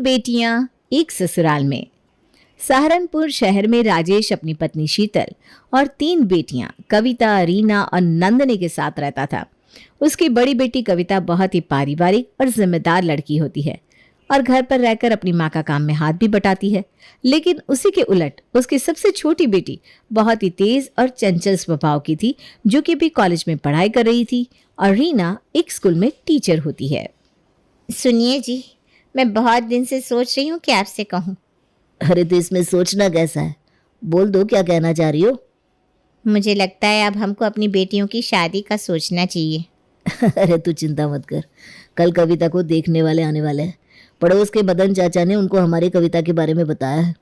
बेटियां एक ससुराल में। सहारनपुर शहर में राजेश अपनी पत्नी शीतल और 3 बेटियां कविता, रीना और नंदनी के साथ रहता था। उसकी बड़ी बेटी कविता बहुत ही पारिवारिक और जिम्मेदार लड़की होती है और घर पर रहकर अपनी माँ का काम में हाथ भी बटाती है। लेकिन उसी के उलट उसकी सबसे छोटी बेटी बहुत ही तेज और चंचल स्वभाव की थी, जो कि भी कॉलेज में पढ़ाई कर रही थी और रीना एक स्कूल में टीचर होती है। सुनिए जी, मैं बहुत दिन से सोच रही हूँ कि आपसे कहूँ। अरे तो इसमें सोचना कैसा है, बोल दो क्या कहना चाह रही हो। मुझे लगता है अब हमको अपनी बेटियों की शादी का सोचना चाहिए। अरे तू चिंता मत कर, कल कविता को देखने वाले आने वाले हैं। पड़ोस के मदन चाचा ने उनको हमारी कविता के बारे में बताया है।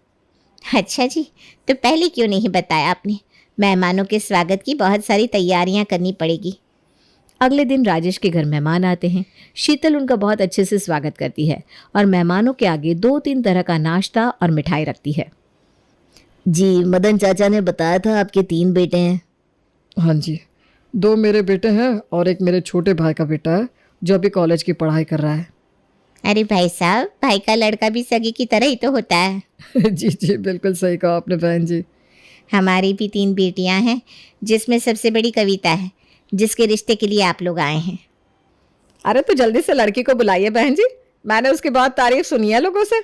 अच्छा जी, तो पहले क्यों नहीं बताया आपने? मेहमानों के स्वागत की बहुत सारी तैयारियां करनी पड़ेगी। अगले दिन राजेश के घर मेहमान आते हैं। शीतल उनका बहुत अच्छे से स्वागत करती है और मेहमानों के आगे 2-3 तरह का नाश्ता और मिठाई रखती है। जी, मदन चाचा ने बताया था आपके 3 बेटे हैं। हाँ जी, 2 मेरे बेटे हैं और एक मेरे छोटे भाई का बेटा है जो अभी कॉलेज की पढ़ाई कर रहा है। अरे भाई साहब, भाई का लड़का भी सगे की तरह ही तो होता है। जी जी, बिल्कुल सही कहा आपने बहन जी। हमारी भी 3 बेटियां हैं, जिसमें सबसे बड़ी कविता है, जिसके रिश्ते के लिए आप लोग आए हैं। अरे तो जल्दी से लड़की को बुलाइए बहन जी, मैंने उसकी बहुत तारीफ सुनी है लोगों से।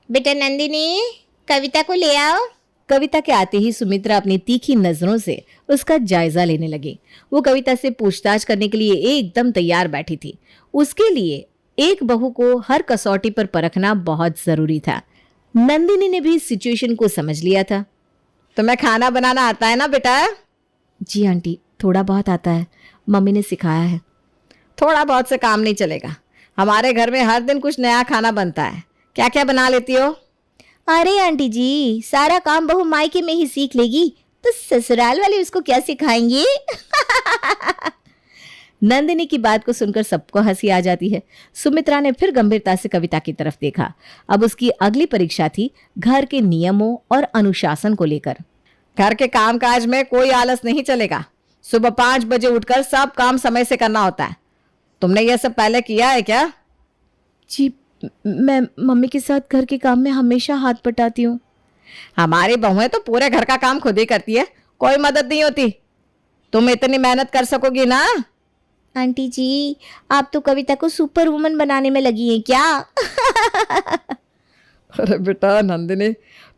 बेटा नंदिनी, कविता को ले आओ। कविता के आते ही सुमित्रा अपनी तीखी नजरों से उसका जायजा लेने लगी। वो कविता से पूछताछ करने के लिए एकदम तैयार बैठी थी। उसके लिए एक बहू को हर कसौटी पर परखना बहुत जरूरी था। नंदिनी ने भी सिचुएशन को समझ लिया था। तुम्हें खाना बनाना आता है ना बेटा? जी आंटी, थोड़ा बहुत आता है, मम्मी ने सिखाया है। थोड़ा बहुत से काम नहीं चलेगा, हमारे घर में हर दिन कुछ नया खाना बनता है। क्या क्या बना लेती हो? अरे आंटी जी, सारा काम बहू मायके में ही सीख लेगी तो ससुराल वाले उसको क्या सिखाएंगे? नंदिनी की बात को सुनकर सबको हंसी आ जाती है। सुमित्रा ने फिर गंभीरता से कविता की तरफ देखा। अब उसकी अगली परीक्षा थी घर के नियमों और अनुशासन को लेकर। घर के कामकाज में कोई आलस नहीं चलेगा। सुबह 5 बजे उठकर सब काम समय से करना होता है। तुमने यह सब पहले किया है क्या? जी, मैं मम्मी के साथ घर के काम में हमेशा हाथ बटाती हूँ। हमारी बहुएं तो पूरे घर का काम खुद ही करती है, कोई मदद नहीं होती। तुम इतनी मेहनत कर सकोगी ना? आंटी जी, आप तो कविता को सुपर वुमन बनाने में लगी हैं क्या? अरे बेटा नंदिनी,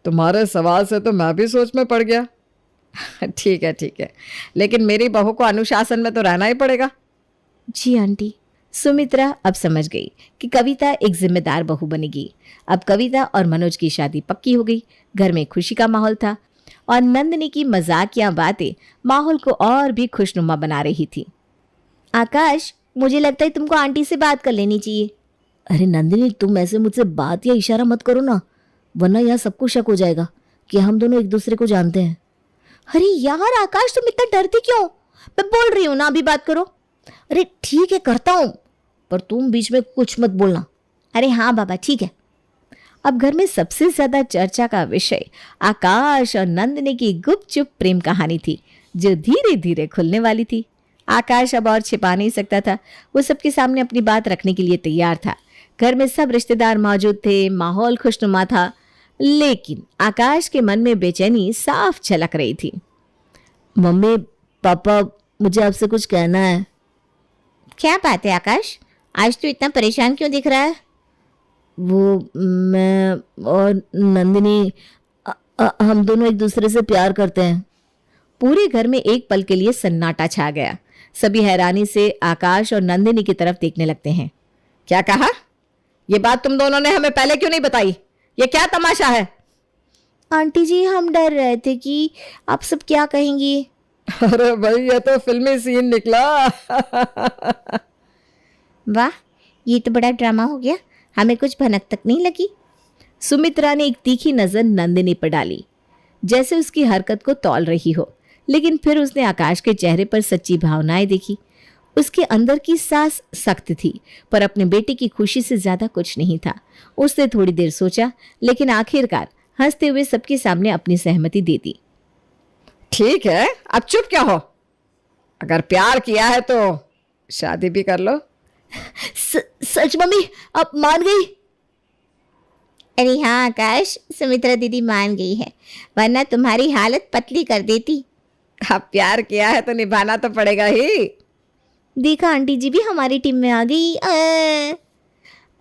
तुम्हारे सवाल से तो मैं भी सोच में पड़ गया। ठीक है, लेकिन मेरी बहू को अनुशासन में तो रहना ही पड़ेगा। जी आंटी। सुमित्रा अब समझ गई कि कविता एक जिम्मेदार बहू बनेगी। अब कविता और मनोज की शादी पक्की हो गई। घर में खुशी का माहौल था और नंदिनी की मजाकिया बातें माहौल को और भी खुशनुमा बना रही थी। आकाश, मुझे लगता है तुमको आंटी से बात कर लेनी चाहिए। अरे नंदिनी, तुम ऐसे मुझसे बात या इशारा मत करो ना, वरना यहाँ सबको शक हो जाएगा कि हम दोनों एक दूसरे को जानते हैं। अरे यार आकाश, तुम इतना डरती क्यों? मैं बोल रही हूँ ना, अभी बात करो। अरे ठीक है, करता हूँ, पर तुम बीच में कुछ मत बोलना। अरे हाँ बाबा, ठीक है। अब घर में सबसे ज्यादा चर्चा का विषय आकाश और नंदिनी की गुपचुप प्रेम कहानी थी, जो धीरे धीरे खुलने वाली थी। आकाश अब और छिपा नहीं सकता था। वो सबके सामने अपनी बात रखने के लिए तैयार था। घर में सब रिश्तेदार मौजूद थे, माहौल खुशनुमा था, लेकिन आकाश के मन में बेचैनी साफ झलक रही थी। मम्मी पापा, मुझे आपसे कुछ कहना है। क्या बात है आकाश, आज तो इतना परेशान क्यों दिख रहा है? वो मैं और नंदिनी हम दोनों एक दूसरे से प्यार करते हैं। पूरे घर में एक पल के लिए सन्नाटा छा गया। सभी हैरानी से आकाश और नंदिनी की तरफ देखने लगते हैं। क्या कहा? ये बात तुम दोनों ने हमें पहले क्यों नहीं बताई? ये क्या तमाशा है? आंटी जी, हम डर रहे थे कि आप सब क्या कहेंगी। अरे भाई, ये तो फिल्मी सीन निकला। वाह, ये तो बड़ा ड्रामा हो गया, हमें कुछ भनक तक नहीं लगी। सुमित्रा ने एक तीखी नजर नंदिनी पर डाली, जैसे उसकी हरकत को तौल रही हो, लेकिन फिर उसने आकाश के चेहरे पर सच्ची भावनाएं देखी। उसके अंदर की सांस सख्त थी, पर अपने बेटे की खुशी से ज्यादा कुछ नहीं था। उसने थोड़ी देर सोचा, लेकिन आखिरकार हंसते हुए सबके सामने अपनी सहमति दे दी। ठीक है, अब चुप क्या हो? अगर प्यार किया है तो शादी भी कर लो। सच मम्मी, अब मान गई? अरे हाँ आकाश, सुमित्रा दीदी मान गई है, वरना तुम्हारी हालत पतली कर देती। अब प्यार किया है तो निभाना तो पड़ेगा ही। देखा, आंटी जी भी हमारी टीम में आ गई।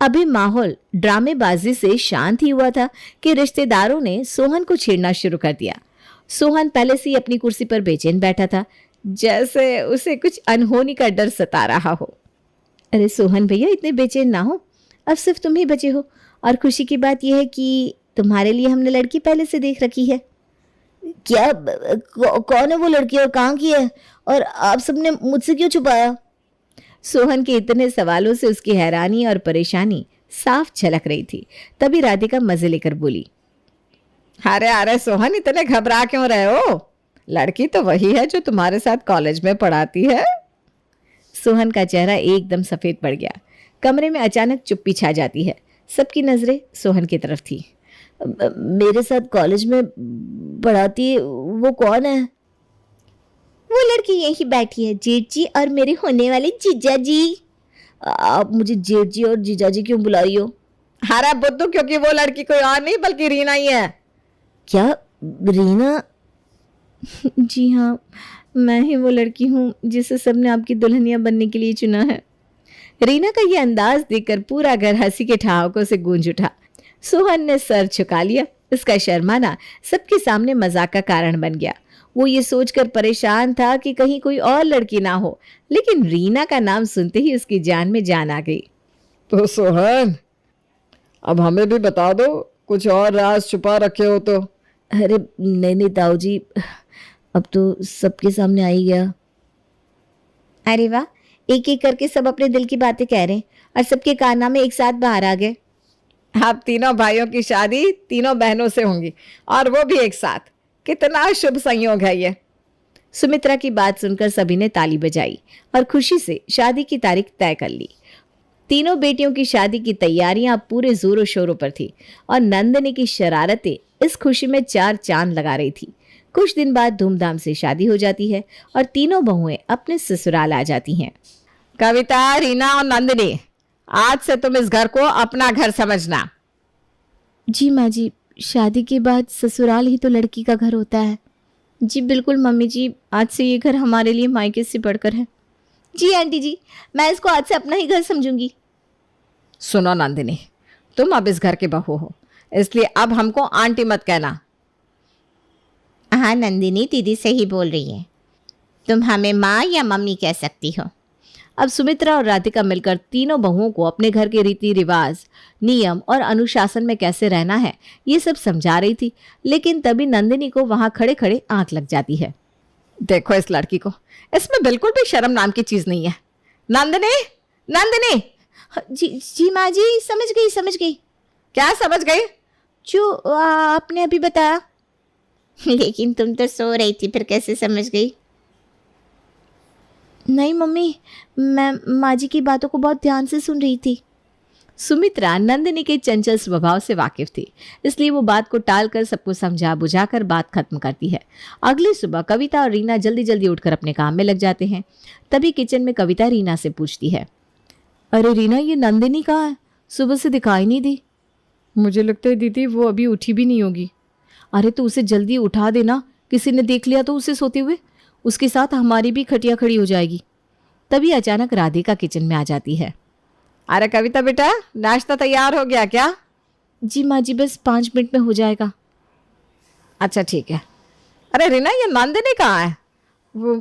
अभी माहौल ड्रामेबाजी से शांत ही हुआ था कि रिश्तेदारों ने सोहन को छेड़ना शुरू कर दिया। सोहन पहले से ही अपनी कुर्सी पर बेचैन बैठा था, जैसे उसे कुछ अनहोनी का डर सता रहा हो। अरे सोहन भैया, इतने बेचैन ना हो, अब सिर्फ तुम ही बचे हो। और खुशी की बात यह है कि तुम्हारे लिए हमने लड़की पहले से देख रखी है। क्या? कौन है वो लड़की और कहाँ की है? और आप सबने मुझसे क्यों छुपाया? सोहन के इतने सवालों से उसकी हैरानी और परेशानी साफ झलक रही थी। तभी राधिका मजे लेकर बोली, अरे अरे सोहन, इतने घबरा क्यों रहे हो? लड़की तो वही है जो तुम्हारे साथ कॉलेज में पढ़ाती है। सोहन का चेहरा एकदम सफेद पड़ गया। कमरे में अचानक चुप्पी छा जाती है। सबकी नजरें सोहन की तरफ थी। मेरे साथ कॉलेज में पढ़ाती है, वो कौन है? वो लड़की यहीं बैठी है, जेठ जी और मेरे होने वाले जीजा जी। आप मुझे जेठ जी और जीजा जी क्यों बुला रही हो? अरे बुद्धू, क्योंकि वो लड़की कोई और नहीं बल्कि रीना ही है। क्या? रीना? जी हाँ, मैं ही वो लड़की हूँ जिसे सबने आपकी दुल्हनिया बनने के लिए चुना है। रीना का ये अंदाज देखकर पूरा घर हंसी के ठहाकों से गूंज उठा। सोहन ने सर झुका लिया। उसका शर्माना सबके सामने मजाक का कारण बन गया। वो ये सोचकर परेशान था कि कहीं कोई और लड़की ना हो, लेकिन रीना का नाम सुनते ही उसकी जान में जान आ गई। तो सोहन, अब हमें भी बता दो, कुछ और राज छुपा रखे हो तो। अरे नहीं ताऊ जी, अब तो सबके सामने आ ही गया। अरे वाह, एक एक करके सब अपने दिल की बातें कह रहे हैं और सबके कारनामे एक साथ बाहर आ गए। अब तीनों भाइयों की शादी तीनों बहनों से होंगी, और वो भी एक साथ। कितना शुभ संयोग है ये। सुमित्रा की बात सुनकर सभी ने ताली बजाई और खुशी से शादी की तारीख तय कर ली। तीनों बेटियों की शादी की तैयारियां अब पूरे जोरों शोरों पर थी और नंदिनी की शरारतें इस खुशी में चार चांद लगा रही थी। कुछ दिन बाद धूमधाम से शादी हो जाती है और तीनों बहुएं अपने ससुराल आ जाती हैं। कविता, रीना और नंदिनी, आज से तुम इस घर को अपना घर समझना। जी माँ जी, शादी के बाद ससुराल ही तो लड़की का घर होता है। जी बिल्कुल मम्मी जी, आज से ये घर हमारे लिए मायके से बढ़कर है। जी आंटी जी, मैं इसको आज से अपना ही घर समझूंगी। सुनो नंदिनी, तुम अब इस घर के बहू हो, इसलिए अब हमको आंटी मत कहना। हाँ नंदिनी दीदी सही बोल रही है, तुम हमें माँ या मम्मी कह सकती हो। अब सुमित्रा और राधिका मिलकर तीनों बहुओं को अपने घर के रीति रिवाज, नियम और अनुशासन में कैसे रहना है ये सब समझा रही थी। लेकिन तभी नंदिनी को वहां खड़े खड़े आंख लग जाती है। देखो इस लड़की को, इसमें बिल्कुल भी शर्म नाम की चीज नहीं है। नंदिनी, नंदिनी। जी माँ जी, समझ गई। क्या समझ गई? जो आपने अभी बताया। लेकिन तुम तो सो रही थी, फिर कैसे समझ गई? नहीं मम्मी, मैं माँ जी की बातों को बहुत ध्यान से सुन रही थी। सुमित्रा नंदिनी के चंचल स्वभाव से वाकिफ थी, इसलिए वो बात को टालकर सबको समझा बुझाकर बात खत्म करती है। अगली सुबह कविता और रीना जल्दी जल्दी उठकर अपने काम में लग जाते हैं। तभी किचन में कविता रीना से पूछती है, अरे रीना, ये नंदिनी कहाँ है? सुबह से दिखाई नहीं दी। मुझे लगता है दीदी वो अभी उठी भी नहीं होगी। अरे तो उसे जल्दी उठा देना, किसी ने देख लिया तो उसे सोते हुए। उसके साथ हमारी भी खटिया खड़ी हो जाएगी। तभी अचानक राधिका किचन में आ जाती है। अरे कविता बेटा, नाश्ता तैयार हो गया क्या? जी माँ जी, बस 5 मिनट में हो जाएगा। अच्छा ठीक है। अरे रीना, ये नंदिनी कहाँ है? वो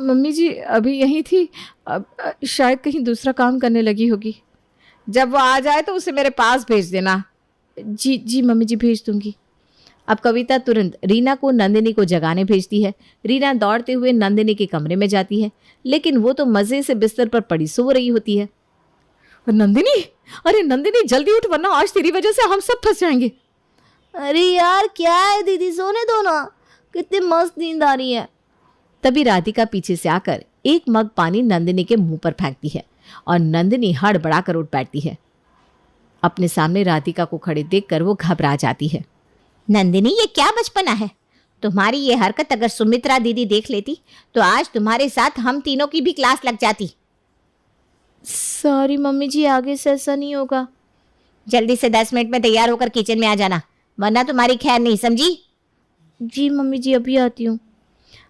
मम्मी जी अभी यहीं थी, अब शायद कहीं दूसरा काम करने लगी होगी। जब वो आ जाए तो उसे मेरे पास भेज देना। जी मम्मी जी, भेज दूंगी। अब कविता तुरंत रीना को नंदिनी को जगाने भेजती है। रीना दौड़ते हुए नंदिनी के कमरे में जाती है, लेकिन वो तो मजे से बिस्तर पर पड़ी सो रही होती है। नंदिनी, अरे नंदिनी जल्दी उठ, वरना आज तेरी वजह से हम सब फंस जाएंगे। अरे यार क्या है दीदी, सोने दो ना, कितनी मस्त नींद आ रही है। तभी राधिका पीछे से आकर एक मग पानी नंदिनी के मुंह पर फेंकती है और नंदिनी हड़बड़ा कर उठ बैठती है। अपने सामने राधिका को खड़े देखकर वो घबरा जाती है। नंदिनी, ये क्या बचपना है? तुम्हारी ये हरकत अगर सुमित्रा दीदी देख लेती तो आज तुम्हारे साथ हम तीनों की भी क्लास लग जाती। सॉरी मम्मी जी, आगे से ऐसा नहीं होगा। जल्दी से 10 मिनट में तैयार होकर किचन में आ जाना, वरना तुम्हारी खैर नहीं, समझी? जी मम्मी जी, अभी आती हूँ।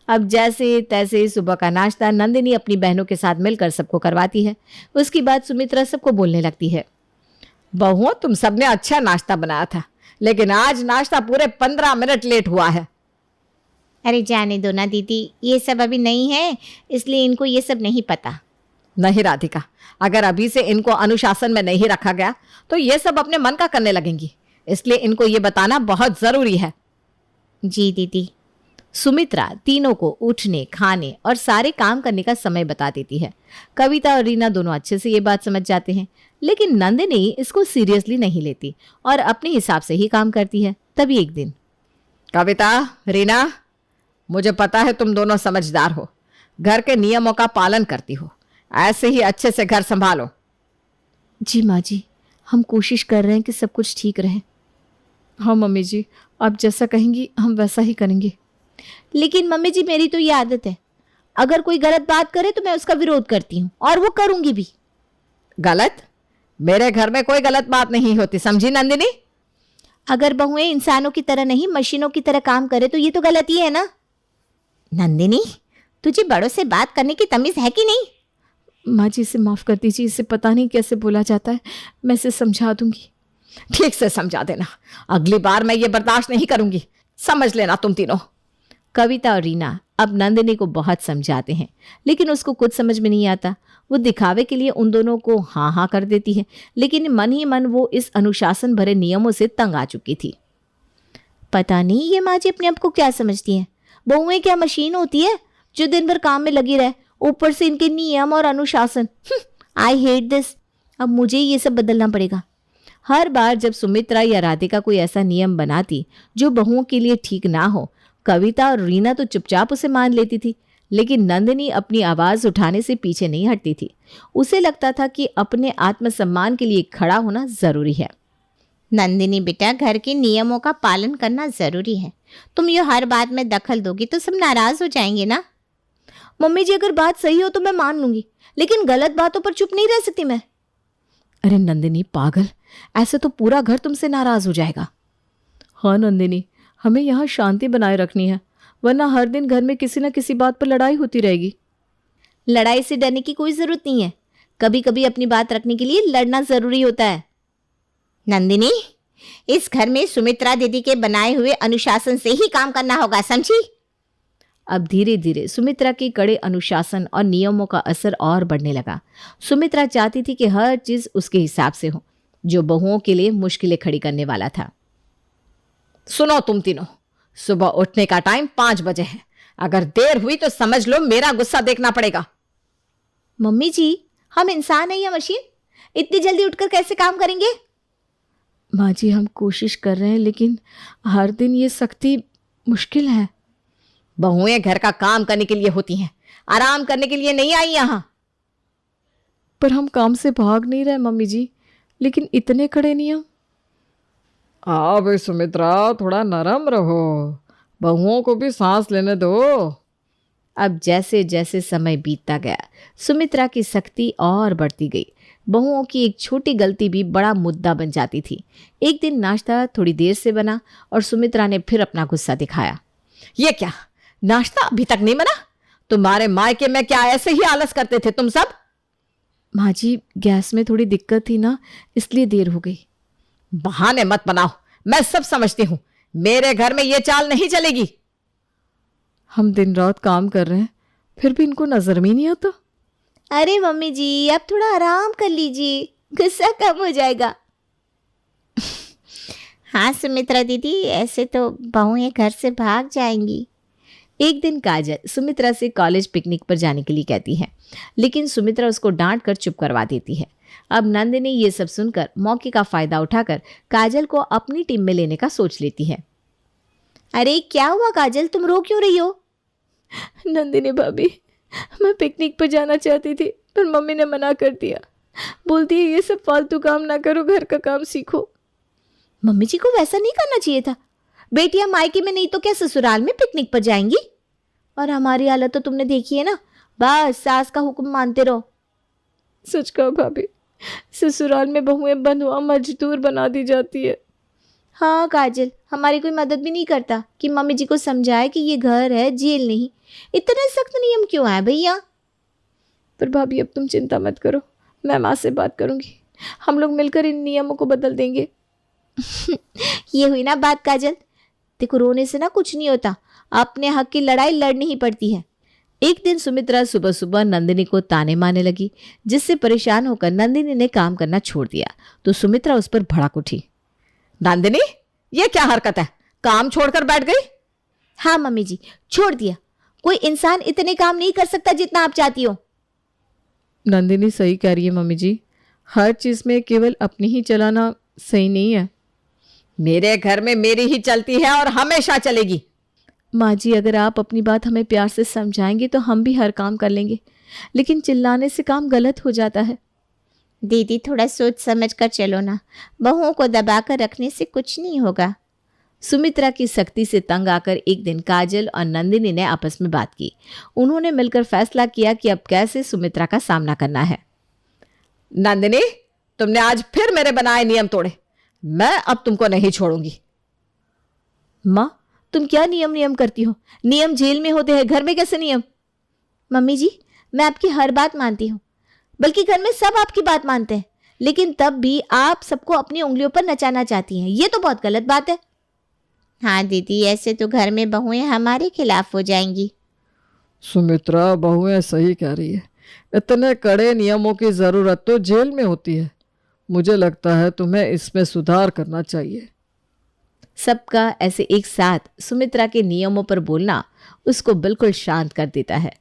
अब जैसे तैसे सुबह का नाश्ता नंदिनी अपनी बहनों के साथ मिलकर सबको करवाती है। उसके बाद सुमित्रा सबको बोलने लगती है, बहुओं तुम सबने अच्छा नाश्ता बनाया था, लेकिन आज नाश्ता पूरे 15 मिनट लेट हुआ है। अरे जाने दो ना दीदी, ये सब अभी नहीं है, इसलिए इनको ये सब नहीं पता। नहीं राधिका, अगर अभी से इनको अनुशासन में नहीं रखा गया तो ये सब अपने मन का करने लगेंगी, इसलिए इनको ये बताना बहुत जरूरी है। जी दीदी। सुमित्रा तीनों को उठने, खाने और सारे काम करने का समय बता देती है। कविता और रीना दोनों अच्छे से ये बात समझ जाते हैं, लेकिन नंदिनी इसको सीरियसली नहीं लेती और अपने हिसाब से ही काम करती है। तभी एक दिन, कविता, रीना, मुझे पता है तुम दोनों समझदार हो, घर के नियमों का पालन करती हो, ऐसे ही अच्छे से घर संभालो। जी माँ जी, हम कोशिश कर रहे हैं कि सब कुछ ठीक रहे। हाँ मम्मी जी, आप जैसा कहेंगी हम वैसा ही करेंगे। लेकिन मम्मी जी, मेरी तो ये आदत है, अगर कोई गलत बात करे तो मैं उसका विरोध करती हूँ, और वो करूंगी भी। गलत? मेरे घर में कोई गलत बात नहीं होती, समझी नंदिनी? अगर बहुएं इंसानों की तरह नहीं मशीनों की तरह काम करे तो ये तो गलती है ना। नंदिनी, तुझे बड़ों से बात करने की तमीज है कि नहीं? माँ जी, इसे माफ़ कर दीजिए, इसे पता नहीं कैसे बोला जाता है, मैं इसे समझा दूंगी। ठीक से समझा देना, अगली बार मैं ये बर्दाश्त नहीं करूंगी, समझ लेना तुम तीनों। कविता और रीना अब नंदिनी को बहुत समझाते हैं, लेकिन उसको कुछ समझ में नहीं आता। वो दिखावे के लिए उन दोनों को हाँ हाँ कर देती है, लेकिन मन ही मन वो इस अनुशासन भरे नियमों से तंग आ चुकी थी। पता नहीं ये माँ जी अपने आप को क्या समझती हैं। बहुएं क्या मशीन होती है जो दिन भर काम में लगी रहे, ऊपर से इनके नियम और अनुशासन। I hate this. अब मुझे ये सब बदलना पड़ेगा। हर बार जब सुमित्रा या राधिका कोई ऐसा नियम बनाती जो बहुओं के लिए ठीक ना हो, कविता और रीना तो चुपचाप उसे मान लेती थी, लेकिन नंदिनी अपनी आवाज उठाने से पीछे नहीं हटती थी। उसे लगता था कि अपने आत्मसम्मान के लिए खड़ा होना जरूरी है। नंदिनी बेटा, घर के नियमों का पालन करना जरूरी है। तुम ये हर बात में दखल दोगी तो सब नाराज हो जाएंगे ना। मम्मी जी, अगर बात सही हो तो मैं मान लूंगी, लेकिन गलत बातों पर चुप नहीं रह सकती मैं। अरे नंदिनी पागल, ऐसे तो पूरा घर तुमसे नाराज हो जाएगा। हाँ नंदिनी, हमें यहाँ शांति बनाए रखनी है, वरना हर दिन घर में किसी न किसी बात पर लड़ाई होती रहेगी। लड़ाई से डरने की कोई जरूरत नहीं है, कभी कभी अपनी बात रखने के लिए लड़ना जरूरी होता है। नंदिनी, इस घर में सुमित्रा दीदी के बनाए हुए अनुशासन से ही काम करना होगा, समझी? अब धीरे धीरे सुमित्रा के कड़े अनुशासन और नियमों का असर और बढ़ने लगा। सुमित्रा चाहती थी कि हर चीज उसके हिसाब से हो, जो बहुओं के लिए मुश्किलें खड़ी करने वाला था। सुनो तुम तीनों, सुबह उठने का टाइम 5 बजे है, अगर देर हुई तो समझ लो मेरा गुस्सा देखना पड़ेगा। मम्मी जी, हम इंसान हैं या मशीन? इतनी जल्दी उठकर कैसे काम करेंगे? माँ जी, हम कोशिश कर रहे हैं, लेकिन हर दिन ये सख्ती मुश्किल है। बहुएं घर का काम करने के लिए होती हैं, आराम करने के लिए नहीं आई यहाँ। पर हम काम से भाग नहीं रहे मम्मी जी, लेकिन इतने कड़े नियम। हाँ भाई सुमित्रा, थोड़ा नरम रहो, बहुओं को भी सांस लेने दो। अब जैसे जैसे समय बीतता गया, सुमित्रा की सख्ती और बढ़ती गई। बहुओं की एक छोटी गलती भी बड़ा मुद्दा बन जाती थी। एक दिन नाश्ता थोड़ी देर से बना और सुमित्रा ने फिर अपना गुस्सा दिखाया। ये क्या, नाश्ता अभी तक नहीं बना? तुम्हारे मायके में क्या ऐसे ही आलस करते थे तुम सब? माँ जी, गैस में थोड़ी दिक्कत थी ना, इसलिए देर हो गई। बहाने मत बनाओ, मैं सब समझती हूँ, मेरे घर में ये चाल नहीं चलेगी। हम दिन रात काम कर रहे हैं, फिर भी इनको नजर में नहीं आता। अरे मम्मी जी, आप थोड़ा आराम कर लीजिए, गुस्सा कम हो जाएगा। हाँ सुमित्रा दीदी, ऐसे तो बहुएं घर से भाग जाएंगी। एक दिन काजल सुमित्रा से कॉलेज पिकनिक पर जाने के लिए कहती है, लेकिन सुमित्रा उसको डांट कर चुप करवा देती है। अब नंदिनी ये सब सुनकर मौके का फायदा उठाकर काजल को अपनी टीम में लेने का सोच लेती है। अरे क्या हुआ काजल, तुम रो क्यों रही हो? नंदिनी भाभी, मैं पिकनिक पर जाना चाहती थी, पर मम्मी ने मना कर दिया। बोलती है ये सब फालतू काम ना करो, घर का काम सीखो। मम्मी जी को वैसा नहीं करना चाहिए था। बेटियां मायके में नहीं तो क्या ससुराल में पिकनिक पर जाएंगी? और हमारी हालत तो तुमने देखी है ना, बस सास का हुक्म मानते रहो। सच कहा भाभी, ससुराल में बहुएं बंधुआ मजदूर बना दी जाती है। हाँ काजल, हमारी कोई मदद भी नहीं करता कि मम्मी जी को समझाए कि ये घर है, जेल नहीं। इतने सख्त नियम क्यों है भैया? पर भाभी अब तुम चिंता मत करो, मैं माँ से बात करूंगी, हम लोग मिलकर इन नियमों को बदल देंगे। ये हुई ना बात काजल। देखो, रोने से ना कुछ नहीं होता, अपने हक की लड़ाई लड़नी ही पड़ती है। एक दिन सुमित्रा सुबह सुबह नंदिनी को ताने मारने लगी, जिससे परेशान होकर नंदिनी ने काम करना छोड़ दिया तो सुमित्रा उस पर भड़क उठी। नंदिनी, ये क्या हरकत है, काम छोड़कर बैठ गई? हाँ मम्मी जी, छोड़ दिया। कोई इंसान इतने काम नहीं कर सकता जितना आप चाहती हो। नंदिनी सही कह रही है मम्मी जी, हर चीज में केवल अपनी ही चलाना सही नहीं है। मेरे घर में मेरी ही चलती है और हमेशा चलेगी। माँ जी, अगर आप अपनी बात हमें प्यार से समझाएंगे तो हम भी हर काम कर लेंगे, लेकिन चिल्लाने से काम गलत हो जाता है। दीदी, थोड़ा सोच समझ कर चलो ना, बहुओं को दबाकर रखने से कुछ नहीं होगा। सुमित्रा की सख्ती से तंग आकर एक दिन काजल और नंदिनी ने आपस में बात की। उन्होंने मिलकर फैसला किया कि अब कैसे सुमित्रा का सामना करना है। नंदिनी, तुमने आज फिर मेरे बनाए नियम तोड़े, मैं अब तुमको नहीं छोड़ूंगी। माँ, तुम क्या नियम करती हो? नियम जेल में होते हैं, घर में कैसे नियम? मम्मी जी, मैं आपकी हर बात मानती हूँ, बल्कि घर में सब आपकी बात मानते हैं, लेकिन तब भी आप सबको अपनी उंगलियों पर नचाना चाहती हैं। ये तो बहुत गलत बात है। हाँ दीदी, ऐसे तो घर में बहुएं हमारे खिलाफ हो जाएंगी। सुमित्रा, बहुएं सही कह रही है, इतने कड़े नियमों की ज़रूरत तो जेल में होती है। मुझे लगता है तुम्हें इसमें सुधार करना चाहिए। सबका ऐसे एक साथ सुमित्रा के नियमों पर बोलना उसको बिल्कुल शांत कर देता है